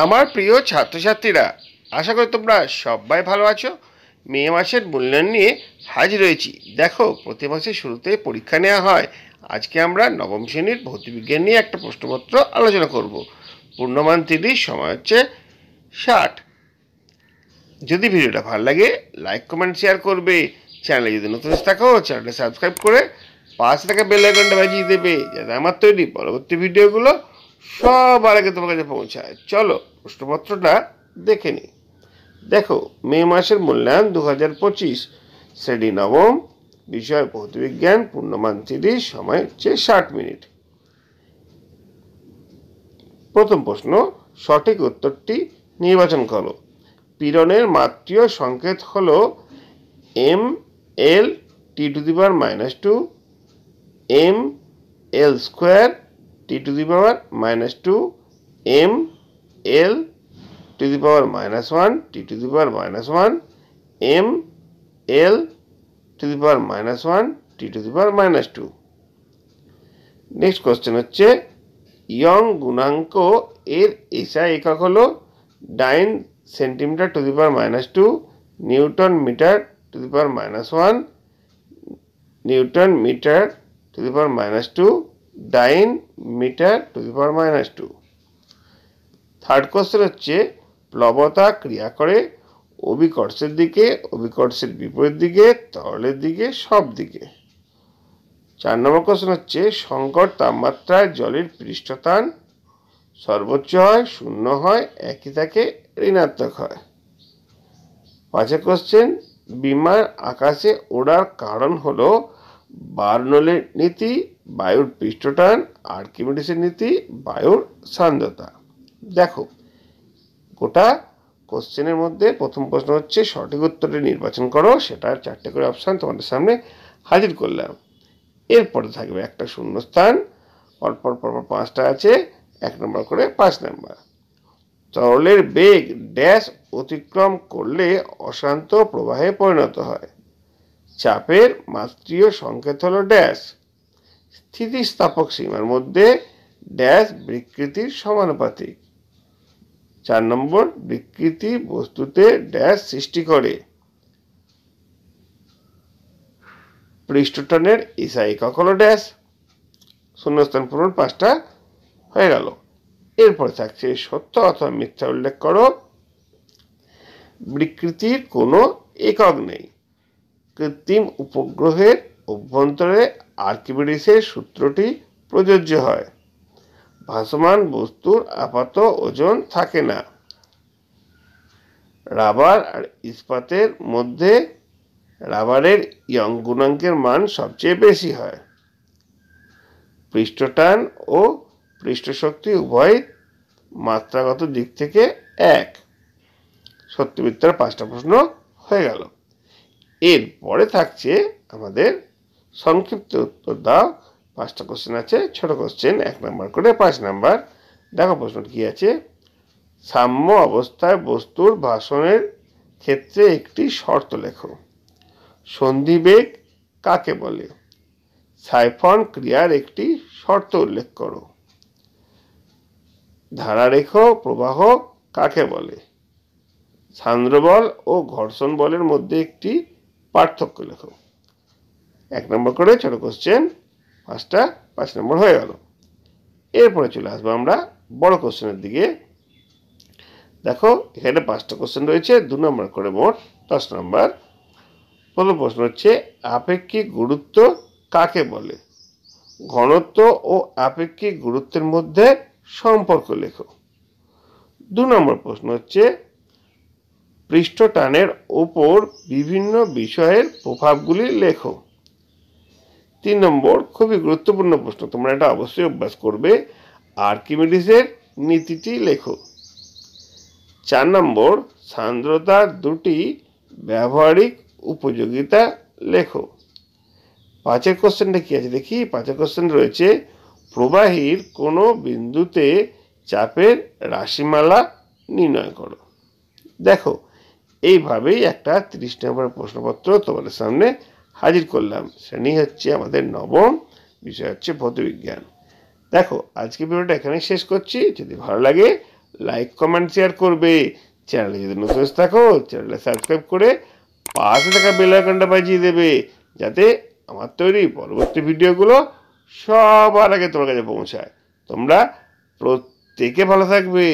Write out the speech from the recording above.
আমার প্রিয় ছাত্রছাত্রীরা, আশা করি তোমরা সবাই ভালো আছো। মে মাসের মূল্যায়ন নিয়ে হাজির হয়েছি। দেখো, প্রতি মাসের শুরুতে পরীক্ষা নেওয়া হয়। আজকে আমরা নবম শ্রেণীর ভৌতবিজ্ঞান নিয়ে একটা প্রশ্নপত্র আলোচনা করব। পূর্ণমান 30, সময় হচ্ছে 60। যদি ভিডিওটা ভালো লাগে, লাইক কমেন্ট শেয়ার করবে। চ্যানেলে যদি নতুন থাকো, চ্যানেলটা সাবস্ক্রাইব করে পাশে থাকা বেল আইকনটা বাজিয়ে দেবে, যাতে আমার তৈরি পরবর্তী ভিডিওগুলো সবার আগে তোমার কাছে পৌঁছায়। চলো প্রশ্নপত্রটা দেখে নিই। দেখো, মে মাসের মূল্যায়ন 2025, শ্রেণী নবম, বিষয় ভৌতবিজ্ঞান, পূর্ণমান 30, সময় হচ্ছে 60 মিনিট। প্রথম প্রশ্ন, সঠিক উত্তরটি নির্বাচন করো। পীড়নের মাত্রিয় সংকেত হলো ml t⁻², ml² t⁻², ml t⁻⁻1 t⁻⁻1, ml t⁻⁻1 t⁻²। Next question হচ্ছে, ইয়ং গুণাঙ্ক এর এসআই একক হলো dyne centimetre to the power -2, newton metre to the power, newton metre to the power, dyne metre to the power. Third question হচ্ছে, প্লবতা ক্রিয়া করে অভিকর্ষের দিকে, অভিকর্ষের বিপরীত দিকে, তরলের দিকে, সব দিকে। 4 নম্বর কোশ্চেন হচ্ছে, সংকট তাপমাত্রায় জলের পৃষ্ঠটান সর্বোচ্চ হয়, শূন্য হয়, একই থাকে, ঋণাত্মক হয়। 5 কোশ্চেন, বিমান আকাশে ওড়ার কারণ হলো বার্নৌলির নীতি, বায়ুর পৃষ্ঠটান, আর্কিমিডিসের নীতি, বায়ুর সান্দ্রতা। দেখো, গোটা কোশ্চেনের মধ্যে প্রথম প্রশ্ন হচ্ছে সঠিক উত্তরটি নির্বাচন করো। সেটার 4টে করে অপশান তোমাদের সামনে হাজির করলাম। এরপরে থাকবে একটা শূন্যস্থান, পরপর 5টা আছে, 1 নম্বর করে 5 নম্বর। তরলের বেগ ড্যাশ অতিক্রম করলে অশান্ত প্রবাহে পরিণত হয়। চাপের মাত্রিয় সংকেত হলো ড্যাশ। স্থিতিস্থাপক সীমার মধ্যে ড্যাশ বিকৃতির সমানুপাতিক। 4 নম্বর, বিকৃতি বস্তুতে ড্যাশ সৃষ্টি করে। পৃষ্ঠটানের এসআই একক হলো ড্যাশ। শূন্যস্থান পূরণ 5টা হয়ে গেল। এরপরে থাকছে সত্য অথবা মিথ্যা উল্লেখ করো। বিকৃতির কোনো একক নেই। কৃত্রিম উপগ্রহের অভ্যন্তরে আর্কিমিডিসের সূত্রটি প্রযোজ্য হয়। ভাসমান বস্তুর আপাত ওজন থাকে না। রাবার আর ইস্পাতের মধ্যে রাবারের ইয়ং গুণাঙ্কের মান সবচেয়ে বেশি হয়। পৃষ্ঠটান ও পৃষ্ঠশক্তি উভয় মাত্রাগত দিক থেকে এক। সত্য মিথ্যার 5টা প্রশ্ন হয়ে গেল। এরপরে থাকছে আমাদের সংক্ষিপ্ত উত্তর দাও। 5টা কোশ্চেন আছে, ছোট কোশ্চেন, 1 নম্বর করে 5 নম্বর। দেখো প্রশ্নটি কি আছে। সাম্য অবস্থায় বস্তুর ভাসনের ক্ষেত্রে একটি শর্ত লেখো। সন্ধিবেগ কাকে বলে? সাইফন ক্রিয়ার একটি শর্ত উল্লেখ করো। ধারারেখ প্রবাহ কাকে বলে? সান্দ্রবল ও ঘর্ষণ বলের মধ্যে একটি পার্থক্য লেখো। 1 নম্বর করে ছোট কোশ্চেন, 5টা 5 নম্বর হয়ে গেল। এরপরে চলে আসবো আমরা বড় কোশ্চেনের দিকে। দেখো, এখানে 5টা কোশ্চেন রয়েছে, 2 নম্বর করে মোট 10 নম্বর। প্রথম প্রশ্ন হচ্ছে, আপেক্ষিক গুরুত্ব কাকে বলে? ঘনত্ব ও আপেক্ষিক গুরুত্বের মধ্যে সম্পর্ক লেখো। 2 নম্বর প্রশ্ন হচ্ছে, পৃষ্ঠটানের উপর বিভিন্ন বিষয়ের প্রভাবগুলি লেখো। 3 নম্বর, খুবই গুরুত্বপূর্ণ প্রশ্ন, তোমরা এটা অবশ্যই অভ্যাস করবে, আর্কিমিডিসের নীতিটি লেখো। 4 নম্বর, সান্দ্রতার 2টি ব্যবহারিক উপযোগিতা লেখো। 5 কোশ্চেনটা কি আছে দেখি। 5 কোশ্চেন রয়েছে, প্রবাহীর কোনো বিন্দুতে চাপের রাশিমালা নির্ণয় করো। দেখো, এইভাবেই একটা 30 নম্বর প্রশ্নপত্র তোমাদের সামনে হাজির করলাম। শ্রেণী হচ্ছে আমাদের নবম, বিষয় হচ্ছে ভৌতবিজ্ঞান। দেখো, আজকে ভিডিওটা এখানে শেষ করছি। যদি ভালো লাগে লাইক কমেন্ট শেয়ার করবে। চ্যানেলে যদি নতুন এসে থাকো চ্যানেলটা সাবস্ক্রাইব করে পাশে থাকা বেল আইকনটা বাজিয়ে দেবে, যাতে আমার তৈরি পরবর্তী ভিডিওগুলো সবার আগে তোমার কাছে পৌঁছায়। তোমরা প্রত্যেকে ভালো থাকবে।